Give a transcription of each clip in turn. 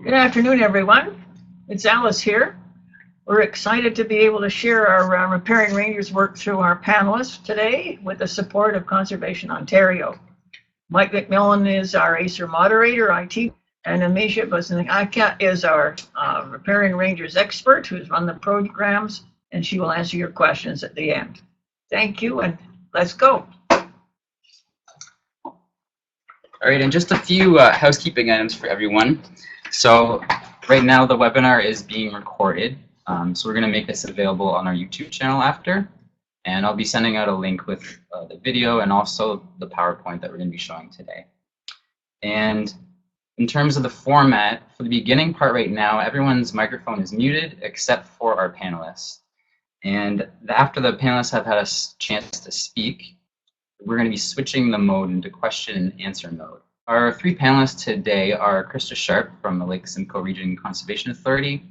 Good afternoon, everyone. It's Alice here. We're excited to be able to share our Riparian Rangers work through our panelists today with the support of Conservation Ontario. Mike McMillan is our ACER moderator, IT, and Amisha Bosniaka is our Riparian Rangers expert who's run the programs, and she will answer your questions at the end. Thank you, and let's go. All right, and just a few housekeeping items for everyone. So right now the webinar is being recorded, so we're going to make this available on our YouTube channel after, and I'll be sending out a link with the video and also the PowerPoint that we're going to be showing today. And in terms of the format, for the beginning part right now, everyone's microphone is muted except for our panelists. And after the panelists have had a chance to speak, we're going to be switching the mode into question and answer mode. Our three panelists today are Krista Sharp from the Lake Simcoe Region Conservation Authority.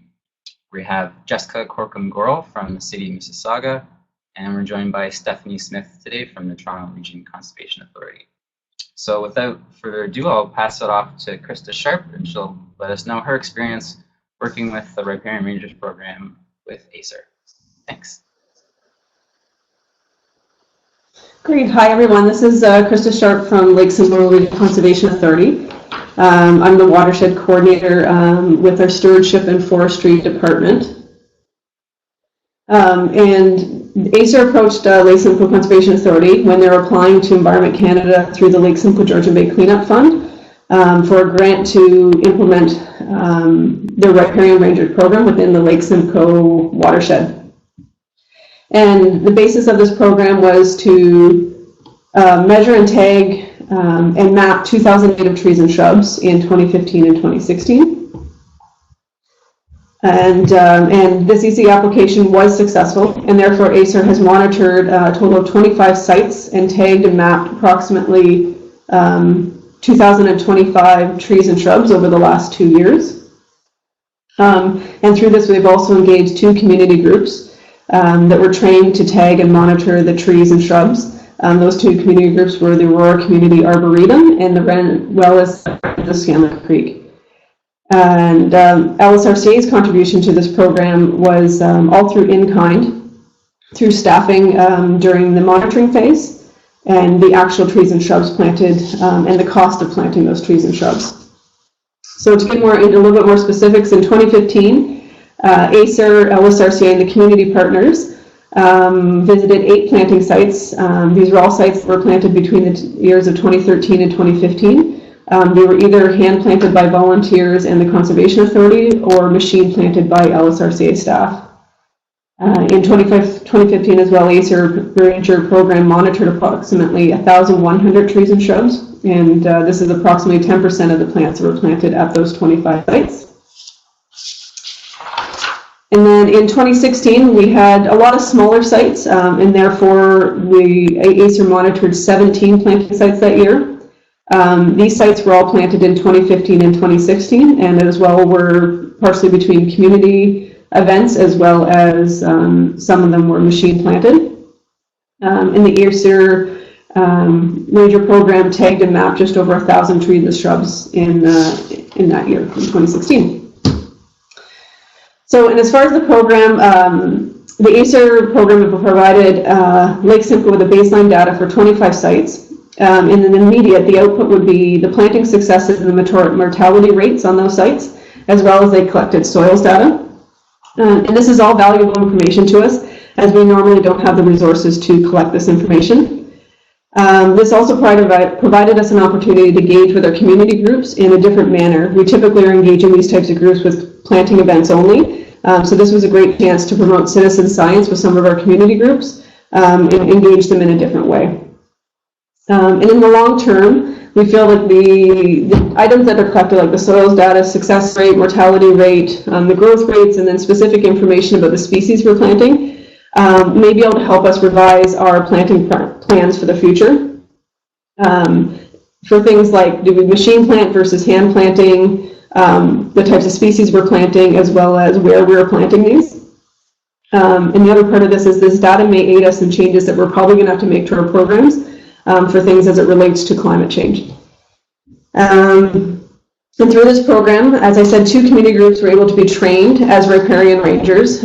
We have Jessica Corkum-Gorrell from the City of Mississauga, and we're joined by Stephanie Smith today from the Toronto Region Conservation Authority. So without further ado, I'll pass it off to Krista Sharp, and she'll let us know her experience working with the Riparian Rangers program with ACER. Thanks. Great. Hi, everyone. This is Krista Sharp from Lake Simcoe Region Conservation Authority. I'm the watershed coordinator with our Stewardship and Forestry Department. And ACER approached Lake Simcoe Conservation Authority when they were applying to Environment Canada through the Lake Simcoe Georgian Bay Cleanup Fund for a grant to implement their Riparian Ranger program within the Lake Simcoe watershed. And the basis of this program was to measure and tag and map 2,000 native trees and shrubs in 2015 and 2016. And this EC application was successful, and therefore ACER has monitored a total of 25 sites and tagged and mapped approximately 2,025 trees and shrubs over the last 2 years. And through this, we've also engaged 2 community groups that were trained to tag and monitor the trees and shrubs. Those 2 community groups were the Aurora Community Arboretum and the Wellness of Scanlon Creek. And LSRCA's contribution to this program was all through in-kind, through staffing during the monitoring phase, and the actual trees and shrubs planted, and the cost of planting those trees and shrubs. So to get into a little bit more specifics, in 2015, ACER, LSRCA, and the community partners visited 8 planting sites. These were all sites that were planted between the years of 2013 and 2015. They were either hand planted by volunteers and the Conservation Authority or machine planted by LSRCA staff. In 2015 as well, ACER Ranger program monitored approximately 1,100 trees and shrubs, and this is approximately 10% of the plants that were planted at those 25 sites. And then in 2016, we had a lot of smaller sites, and therefore ACER monitored 17 planting sites that year. These sites were all planted in 2015 and 2016, and as well were partially between community events as well as some of them were machine planted. And the ACER Ranger program tagged and mapped just over 1,000 trees and shrubs in that year, in 2016. So, and as far as the program, the ACER program provided Lake Simcoe with a baseline data for 25 sites. And then immediate, the output would be the planting successes and the mortality rates on those sites, as well as they collected soils data. And this is all valuable information to us, as we normally don't have the resources to collect this information. This also provided us an opportunity to engage with our community groups in a different manner. We typically are engaging these types of groups with planting events only. So this was a great chance to promote citizen science with some of our community groups and engage them in a different way. And in the long term, we feel that the items that are collected, like the soils data, success rate, mortality rate, the growth rates, and then specific information about the species we're planting, may be able to help us revise our planting plans for the future. For things like, do we machine plant versus hand planting, the types of species we're planting, as well as where we're planting these. And the other part of this is this data may aid us in changes that we're probably going to have to make to our programs for things as it relates to climate change. And through this program, as I said, 2 community groups were able to be trained as riparian rangers,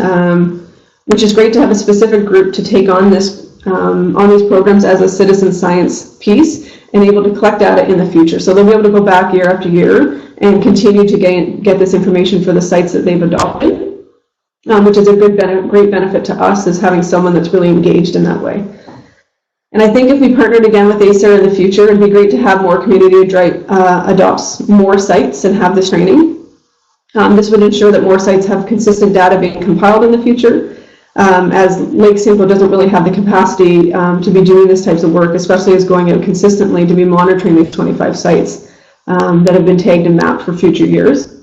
which is great to have a specific group to take on this on these programs as a citizen science piece and able to collect data in the future. So they'll be able to go back year after year and continue to get this information for the sites that they've adopted, which is a great benefit to us, is having someone that's really engaged in that way. And I think if we partnered again with ACER in the future, it'd be great to have more community adopts more sites and have this training. This would ensure that more sites have consistent data being compiled in the future, as Lake Simcoe doesn't really have the capacity to be doing this types of work, especially as going out consistently to be monitoring these 25 sites that have been tagged and mapped for future years.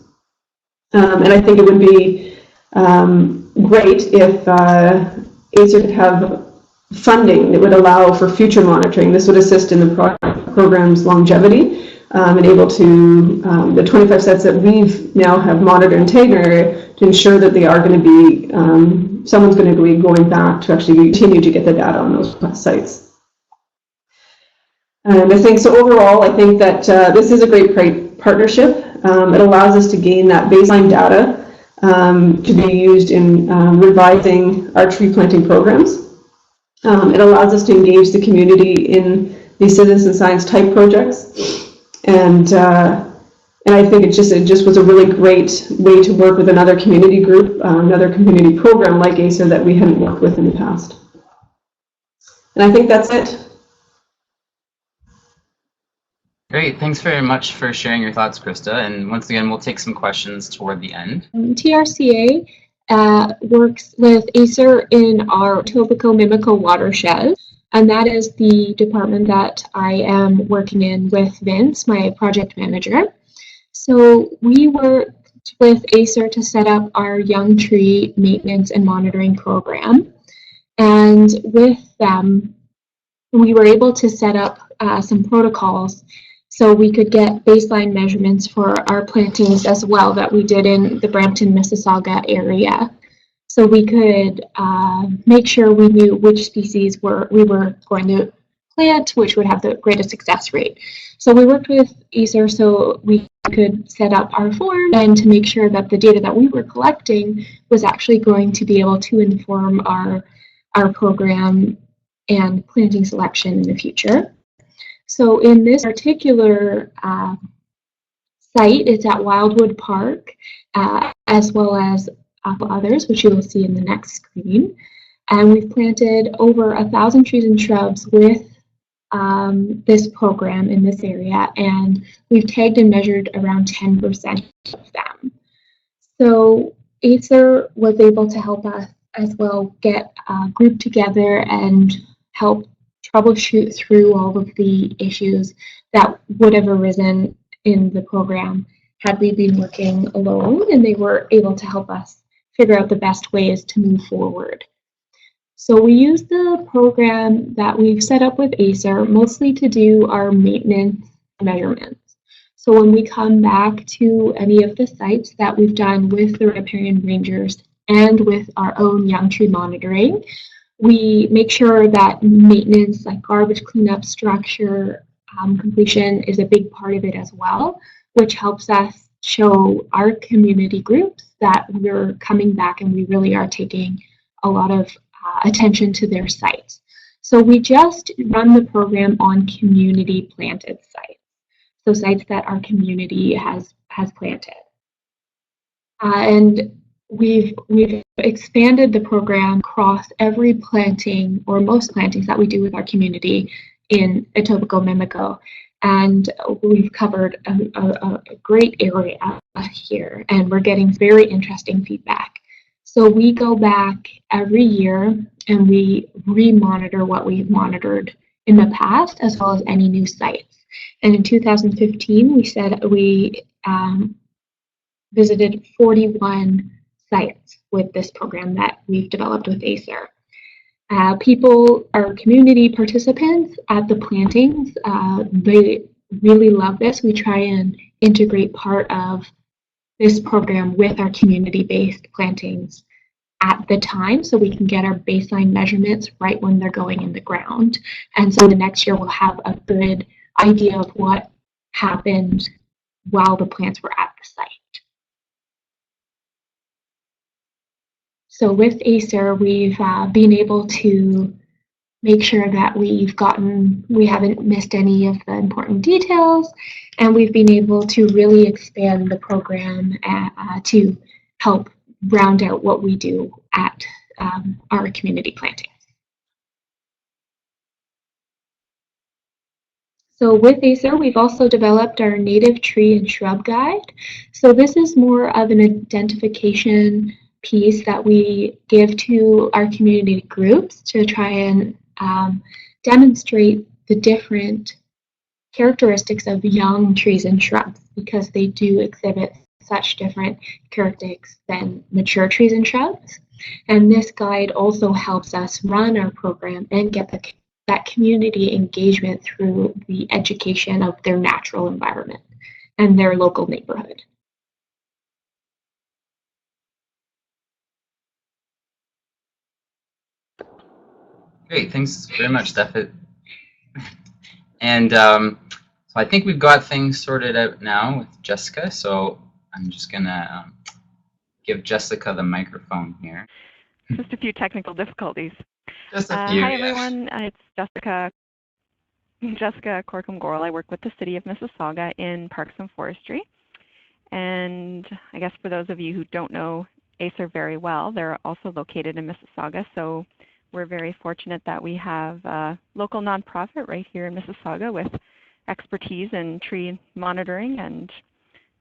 And I think it would be great if ACER could have funding that would allow for future monitoring. This would assist in the program's longevity and able to, the 25 sites that we've now have monitored and tagged in our area, to ensure that they are going to be, someone's going to be going back to actually continue to get the data on those sites. And I think, so overall, I think that this is a great partnership. It allows us to gain that baseline data to be used in revising our tree planting programs. It allows us to engage the community in these citizen science type projects, and I think it just was a really great way to work with another community group, another community program like ACER that we hadn't worked with in the past. And I think that's it. Great, thanks very much for sharing your thoughts, Krista. And once again, we'll take some questions toward the end. TRCA works with ACER in our Etobicoke-Mimico watershed, and that is the department that I am working in with Vince, my project manager. So we worked with ACER to set up our young tree maintenance and monitoring program, and with them we were able to set up some protocols so we could get baseline measurements for our plantings as well that we did in the Brampton, Mississauga area. So we could make sure we knew which species we were going to plant, which would have the greatest success rate. So we worked with ACER so we could set up our form and to make sure that the data that we were collecting was actually going to be able to inform our program and planting selection in the future. So in this particular site, it's at Wildwood Park, as well as others, which you will see in the next screen. And we've planted over 1,000 trees and shrubs with this program in this area, and we've tagged and measured around 10% of them. So ACER was able to help us as well get a group together and help troubleshoot through all of the issues that would have arisen in the program had we been working alone, and they were able to help us figure out the best ways to move forward. So we use the program that we've set up with ACER mostly to do our maintenance measurements. So when we come back to any of the sites that we've done with the riparian rangers and with our own young tree monitoring, we make sure that maintenance, like garbage cleanup, structure, completion is a big part of it as well, which helps us show our community groups that we're coming back and we really are taking a lot of attention to their sites. So we just run the program on community planted sites, so sites that our community has planted. And we've expanded the program across every planting or most plantings that we do with our community in Etobicoke-Mimico, and we've covered a great area here, and we're getting very interesting feedback. So we go back every year and we re-monitor what we've monitored in the past, as well as any new sites. And in 2015, we visited 41 sites with this program that we've developed with ACER. People, our community participants at the plantings, they really love this. We try and integrate part of this program with our community-based plantings at the time, so we can get our baseline measurements right when they're going in the ground. And so the next year we'll have a good idea of what happened while the plants were at the site. So with ACER, we've been able to make sure that we haven't missed any of the important details, and we've been able to really expand the program to help round out what we do at our community planting. So with ACER, we've also developed our native tree and shrub guide. So this is more of an identification piece that we give to our community groups to try and demonstrate the different characteristics of young trees and shrubs, because they do exhibit such different characteristics than mature trees and shrubs. And this guide also helps us run our program and get that community engagement through the education of their natural environment and their local neighborhood. Great, thanks very much, Steph. And so I think we've got things sorted out now with Jessica, so I'm just gonna give Jessica the microphone here. Just a few technical difficulties. Just a few, Hi everyone, it's Jessica Corcombe-Gorel. I work with the City of Mississauga in Parks and Forestry. And I guess for those of you who don't know ACER very well, they're also located in Mississauga. So we're very fortunate that we have a local nonprofit right here in Mississauga with expertise in tree monitoring and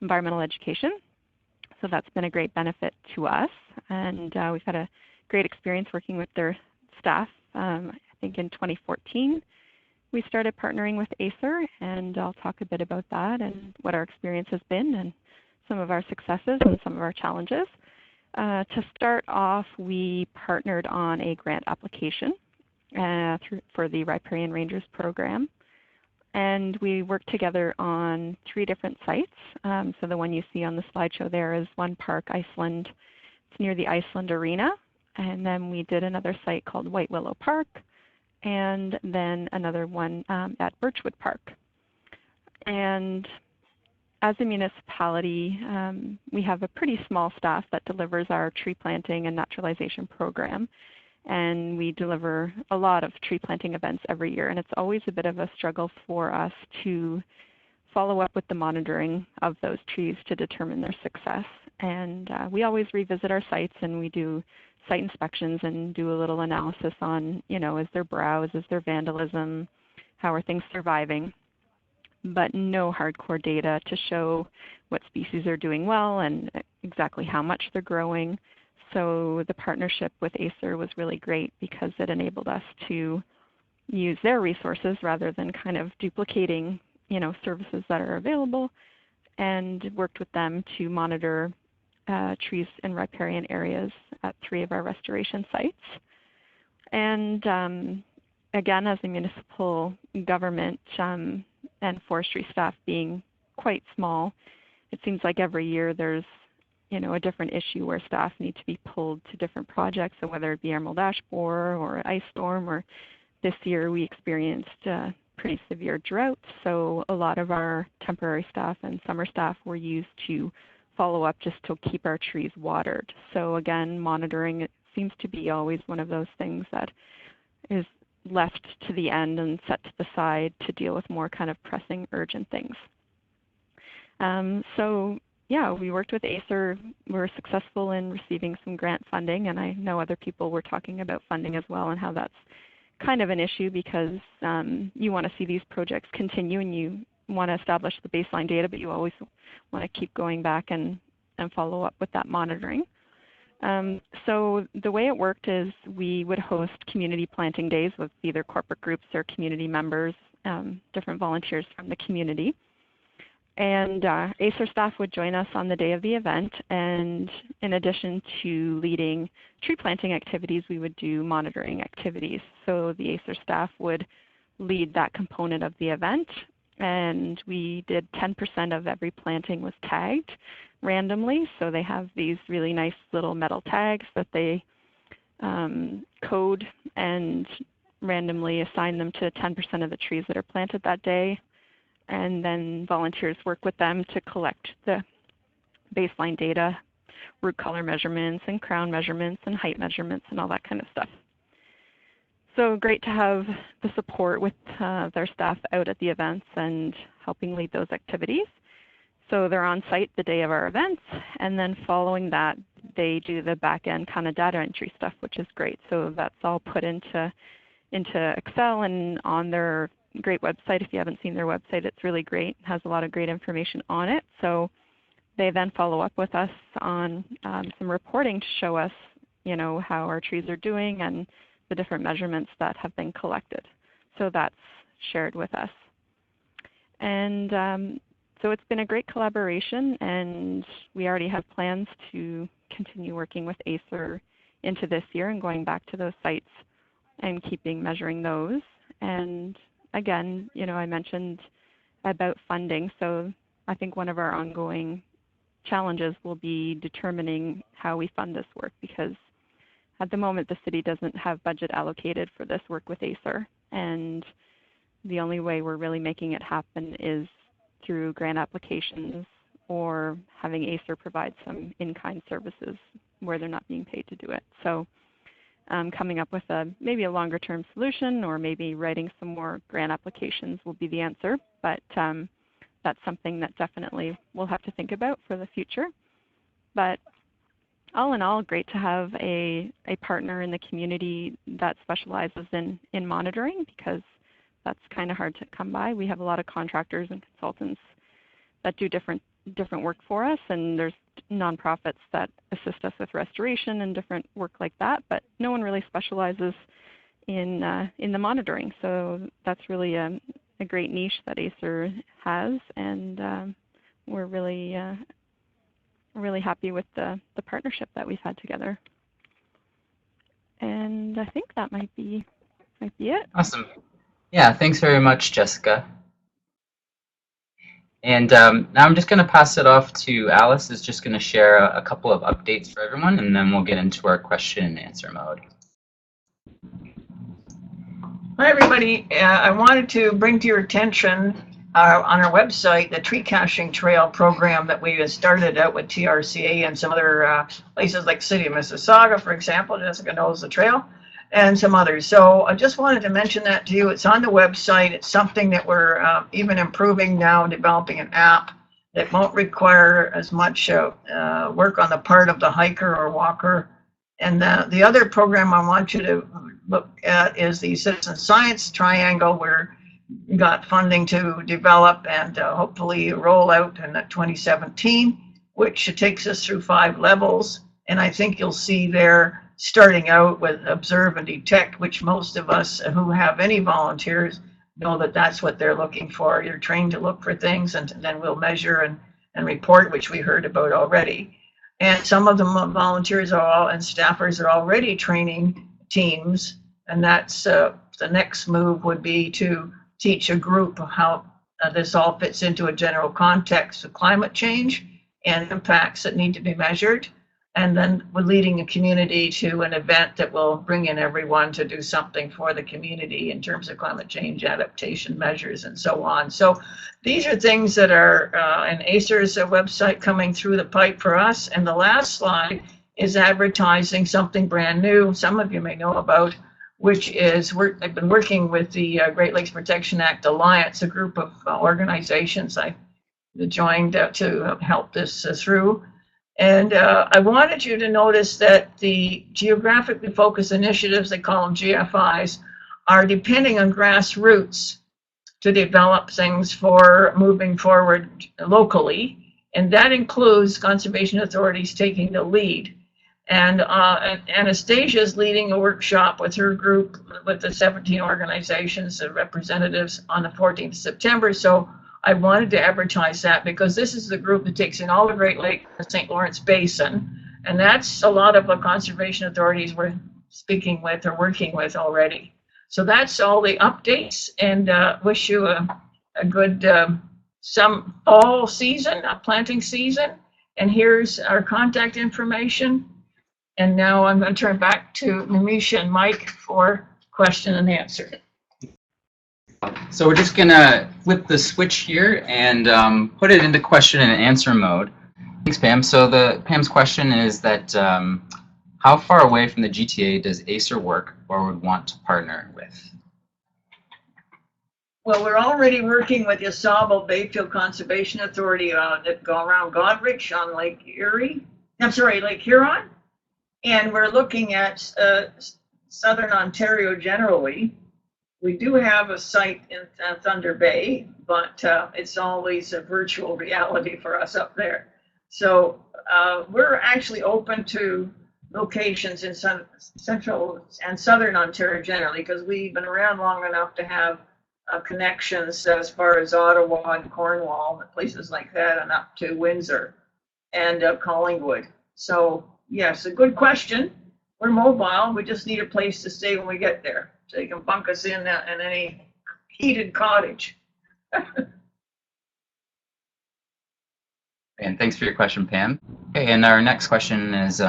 environmental education. So that's been a great benefit to us. And we've had a great experience working with their staff. I think in 2014, we started partnering with ACER, and I'll talk a bit about that and what our experience has been and some of our successes and some of our challenges. To start off, we partnered on a grant application for the Riparian Rangers program. And we worked together on 3 different sites. So the one you see on the slideshow there is one park, Iceland. It's near the Iceland Arena. And then we did another site called White Willow Park, and then another one at Birchwood Park. And as a municipality, we have a pretty small staff that delivers our tree planting and naturalization program. And we deliver a lot of tree planting events every year. And it's always a bit of a struggle for us to follow up with the monitoring of those trees to determine their success. And we always revisit our sites, and we do site inspections and do a little analysis on, is there browse, is there vandalism, how are things surviving? But no hardcore data to show what species are doing well and exactly how much they're growing. So the partnership with ACER was really great because it enabled us to use their resources rather than kind of duplicating, services that are available, and worked with them to monitor trees in riparian areas at 3 of our restoration sites. And again, as a municipal government and forestry staff being quite small, it seems like every year there's a different issue where staff need to be pulled to different projects. So whether it be emerald ash borer or ice storm, or this year we experienced pretty severe drought. So a lot of our temporary staff and summer staff were used to follow up just to keep our trees watered. So again, monitoring, it seems to be always one of those things that is left to the end and set to the side to deal with more kind of pressing, urgent things. So yeah, we worked with ACER. We were successful in receiving some grant funding, and I know other people were talking about funding as well and how that's kind of an issue because you want to see these projects continue and you want to establish the baseline data, but you always want to keep going back and follow up with that monitoring. So the way it worked is we would host community planting days with either corporate groups or community members, different volunteers from the community. And ACER staff would join us on the day of the event, and in addition to leading tree planting activities, we would do monitoring activities. So the ACER staff would lead that component of the event, and we did 10% of every planting was tagged randomly. So they have these really nice little metal tags that they code and randomly assign them to 10% of the trees that are planted that day. and then volunteers work with them to collect the baseline data, root color measurements and crown measurements and height measurements and all that kind of stuff. So great to have the support with their staff out at the events and helping lead those activities. So they're on site the day of our events, and then following that, they do the back-end kind of data entry stuff, which is great. So that's all put into Excel and on their great website. If you haven't seen their website, it's really great. It has a lot of great information on it. So they then follow up with us on some reporting to show us, you know, how our trees are doing and the different measurements that have been collected. So that's shared with us. And so it's been a great collaboration, and we already have plans to continue working with ACER into this year and going back to those sites and measuring those. And again, you know, I mentioned about funding. So I think one of our ongoing challenges will be determining how we fund this work, because at the moment the city doesn't have budget allocated for this work with ACER, and the only way we're really making it happen is through grant applications or having ACER provide some in-kind services where they're not being paid to do it. So coming up with maybe a longer term solution, or maybe writing some more grant applications will be the answer, but that's something that definitely we'll have to think about for the future. But all in all, great to have a partner in the community that specializes in monitoring, because that's kind of hard to come by. We have a lot of contractors and consultants that do different work for us, and there's nonprofits that assist us with restoration and different work like that, but no one really specializes in the monitoring. So that's really a great niche that ACER has, and we're really happy with the partnership that we've had together. And I think that might be it. Awesome. Yeah, thanks very much, Jessica. And now I'm just going to pass it off to Alice, who's just going to share a couple of updates for everyone, and then we'll get into our question and answer mode. Hi, everybody. I wanted to bring to your attention on our website the tree caching trail program that we started out with TRCA and some other places like City of Mississauga, for example. Jessica knows the trail, and some others. So I just wanted to mention that to you. It's on the website. It's something that we're even improving now, developing an app that won't require as much work on the part of the hiker or walker. And the other program I want you to look at is the Citizen Science Triangle, where we got funding to develop and hopefully roll out in 2017, which takes us through 5 levels. And I think you'll see there, starting out with observe and detect, which most of us who have any volunteers know that that's what they're looking for. You're trained to look for things, and then we'll measure and report, which we heard about already. And some of the volunteers and staffers are already training teams, and that's the next move would be to teach a group how this all fits into a general context of climate change and impacts that need to be measured. And then we're leading a community to an event that will bring in everyone to do something for the community in terms of climate change adaptation measures and so on. So these are things that are in ACER's website coming through the pipe for us. And the last slide is advertising something brand new, some of you may know about, which is I've been working with the Great Lakes Protection Act Alliance, a group of organizations I joined to help this through. And I wanted you to notice that the geographically focused initiatives, they call them GFIs, are depending on grassroots to develop things for moving forward locally. And that includes conservation authorities taking the lead. And Anastasia is leading a workshop with her group, with the 17 organizations and representatives on the 14th of September. So I wanted to advertise that because this is the group that takes in all the Great Lakes, the St. Lawrence Basin, and that's a lot of the conservation authorities we're speaking with or working with already. So that's all the updates, and wish you a good fall season, a planting season. And here's our contact information. And now I'm going to turn back to Namisha and Mike for question and answer. So we're just gonna flip the switch here and put it into question and answer mode. Thanks, Pam. So Pam's question is that how far away from the GTA does ACER work or would want to partner with? Well, we're already working with Yasabo Bayfield Conservation Authority that go around Godrich on Lake Erie. I'm sorry, Lake Huron. And we're looking at Southern Ontario generally. We do have a site in Thunder Bay, but it's always a virtual reality for us up there. So we're actually open to locations in Central and Southern Ontario generally, because we've been around long enough to have connections as far as Ottawa and Cornwall and places like that, and up to Windsor and Collingwood. So yes, a good question. We're mobile. We just need a place to stay when we get there, so you can bunk us in any heated cottage. And thanks for your question, Pam. Okay, and our next question is,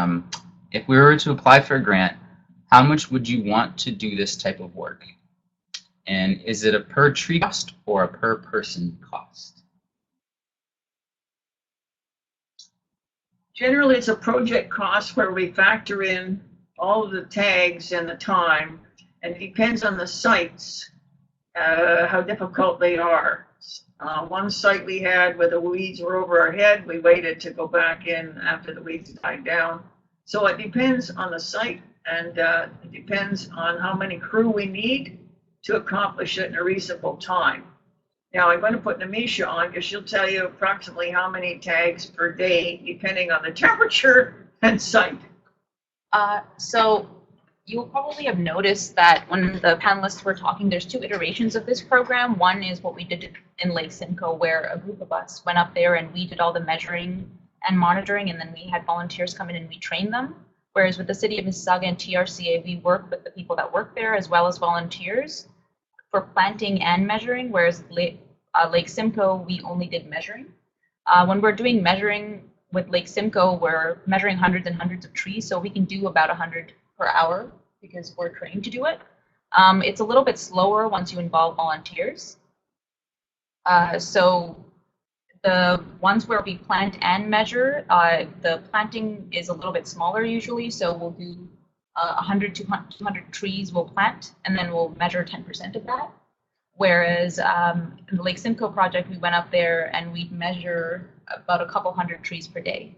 if we were to apply for a grant, how much would you want to do this type of work? And is it a per tree cost or a per person cost? Generally, it's a project cost where we factor in all of the tags and the time, and it depends on the sites, how difficult they are. One site we had where the weeds were over our head, we waited to go back in after the weeds died down. So it depends on the site, and it depends on how many crew we need to accomplish it in a reasonable time. Now I'm going to put Namisha on because she'll tell you approximately how many tags per day, depending on the temperature and site. So you'll probably have noticed that when the panelists were talking, there's two iterations of this program. One is what we did in Lake Simcoe, where a group of us went up there and we did all the measuring and monitoring, and then we had volunteers come in and we trained them. Whereas with the City of Mississauga and TRCA, we work with the people that work there as well as volunteers for planting and measuring, whereas Lake Simcoe, we only did measuring. When we're doing measuring with Lake Simcoe, we're measuring hundreds and hundreds of trees, so we can do about 100 per hour because we're trained to do it. It's a little bit slower once you involve volunteers. So the ones where we plant and measure, the planting is a little bit smaller usually, so we'll do 100 to 200 trees we'll plant, and then we'll measure 10% of that. Whereas in the Lake Simcoe project, we went up there and we'd measure about a couple hundred trees per day.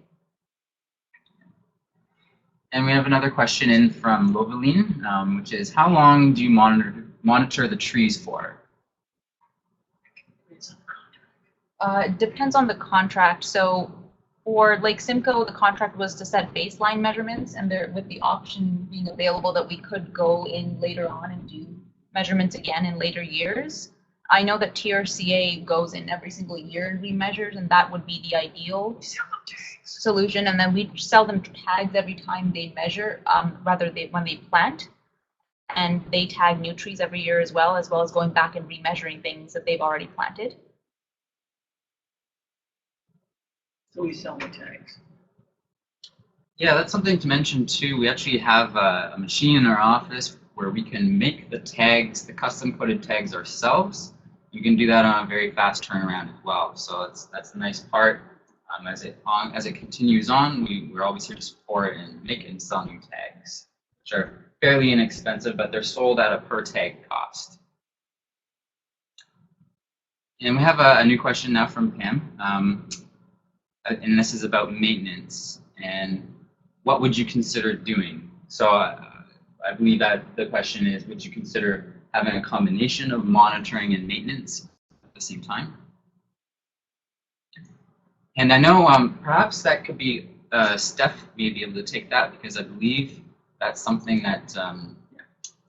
And we have another question in from Loveline, which is, how long do you monitor the trees for? It depends on the contract. So for Lake Simcoe, the contract was to set baseline measurements, and there, with the option being available that we could go in later on and do measurements again in later years. I know that TRCA goes in every single year and remeasures, and that would be the ideal solution. And then we sell them tags every time they measure, when they plant, and they tag new trees every year as well as going back and remeasuring things that they've already planted. So we sell the tags. Yeah, that's something to mention too. We actually have a machine in our office where we can make the tags, the custom coded tags ourselves. You can do that on a very fast turnaround as well. So that's the nice part. As it continues on, we're always here to support and make and sell new tags, which are fairly inexpensive, but they're sold at a per tag cost. And we have a new question now from Pam. And this is about maintenance and what would you consider doing? So I believe that the question is, would you consider having a combination of monitoring and maintenance at the same time? And I know perhaps that could be, Steph may be able to take that, because I believe that's something that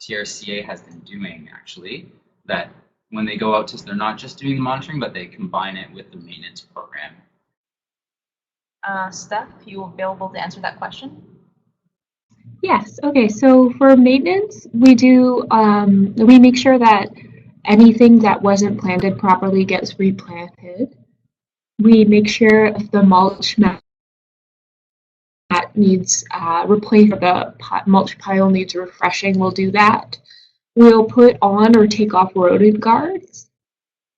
TRCA has been doing actually, that when they go out to, they're not just doing the monitoring, but they combine it with the maintenance program. Steph, you available to answer that question? Yes. Okay. So for maintenance, we do we make sure that anything that wasn't planted properly gets replanted. We make sure if the mulch mat needs replaced, or the mulch pile needs refreshing, we'll do that. We'll put on or take off rodent guards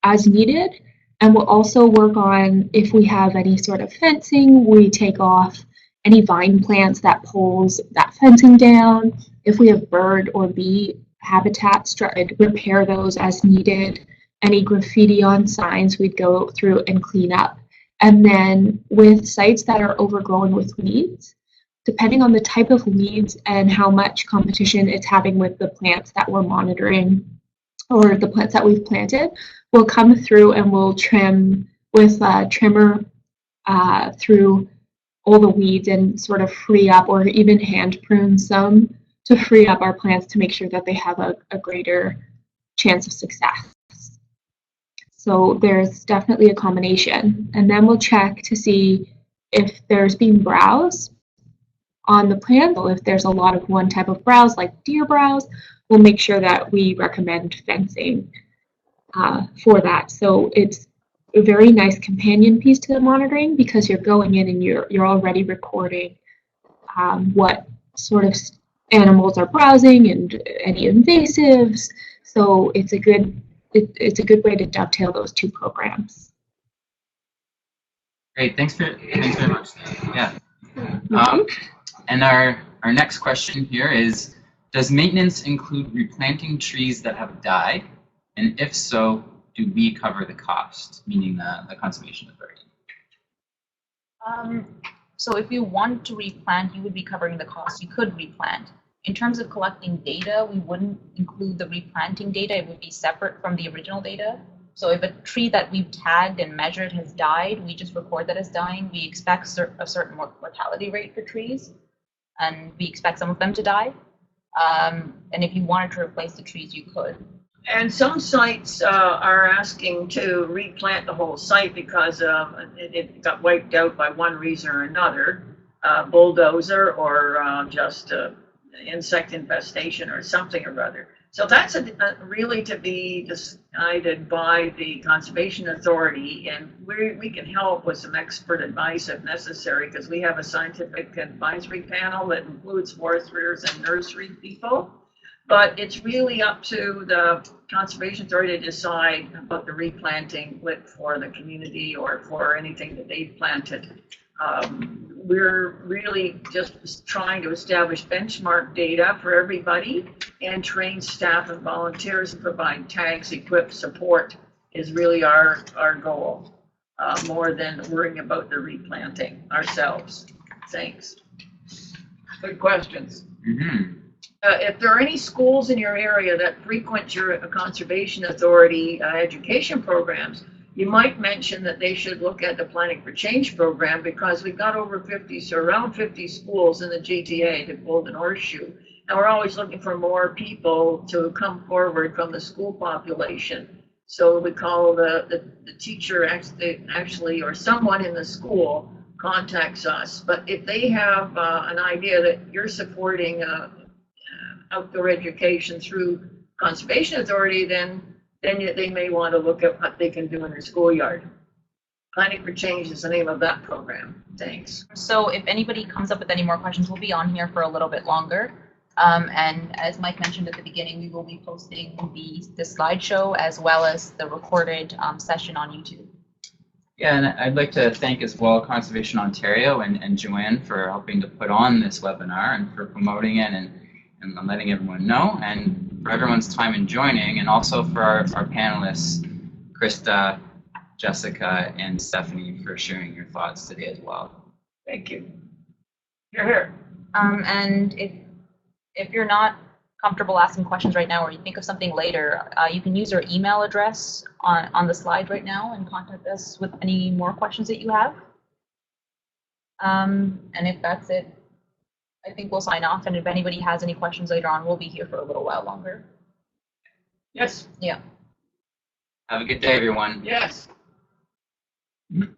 as needed. And we'll also work on, if we have any sort of fencing, we take off any vine plants that pulls that fencing down. If we have bird or bee habitats, repair those as needed. Any graffiti on signs, we'd go through and clean up. And then with sites that are overgrown with weeds, depending on the type of weeds and how much competition it's having with the plants that we're monitoring or the plants that we've planted, we'll come through and we'll trim with a trimmer through all the weeds and sort of free up, or even hand prune some to free up our plants to make sure that they have a greater chance of success. So there's definitely a combination. And then we'll check to see if there's been browse on the plant. If there's a lot of one type of browse, like deer browse, we'll make sure that we recommend fencing for that. So it's a very nice companion piece to the monitoring, because you're going in and you're already recording what sort of animals are browsing and any invasives. So it's a good way to dovetail those two programs. Great, thanks very much. Yeah. And our next question here is, does maintenance include replanting trees that have died? And if so, do we cover the cost, meaning the Conservation Authority? So if you want to replant, you would be covering the cost. You could replant. In terms of collecting data, we wouldn't include the replanting data. It would be separate from the original data. So if a tree that we've tagged and measured has died, we just record that as dying. We expect a certain mortality rate for trees, and we expect some of them to die. And if you wanted to replace the trees, you could. And some sites are asking to replant the whole site because it got wiped out by one reason or another, bulldozer or just insect infestation or something or other. So that's really to be decided by the Conservation Authority, and we can help with some expert advice if necessary, because we have a scientific advisory panel that includes foresters and nursery people. But it's really up to the Conservation Authority to decide about the replanting for the community or for anything that they've planted. We're really just trying to establish benchmark data for everybody and train staff and volunteers and provide tags, equip, support is really our goal, more than worrying about the replanting ourselves. Thanks. Good questions. Mm-hmm. If there are any schools in your area that frequent your Conservation Authority education programs, you might mention that they should look at the Planning for Change program, because we've got over 50, so around 50 schools in the GTA, the Golden Horseshoe, and we're always looking for more people to come forward from the school population. So we call the teacher actually, or someone in the school contacts us. But if they have an idea that you're supporting outdoor education through Conservation Authority, then they may want to look at what they can do in their schoolyard. Planning for Change is the name of that program. Thanks. So if anybody comes up with any more questions, we'll be on here for a little bit longer. And as Mike mentioned at the beginning, we will be posting the slideshow as well as the recorded session on YouTube. Yeah, and I'd like to thank as well Conservation Ontario and Joanne for helping to put on this webinar and for promoting it and letting everyone know, and for everyone's time in joining, and also for our panelists, Krista, Jessica, and Stephanie, for sharing your thoughts today as well. Thank you. You're here. And if you're not comfortable asking questions right now, or you think of something later, you can use our email address on the slide right now and contact us with any more questions that you have. And if that's it, I think we'll sign off, and if anybody has any questions later on, we'll be here for a little while longer. Yes. Yeah. Have a good day, everyone. Yes.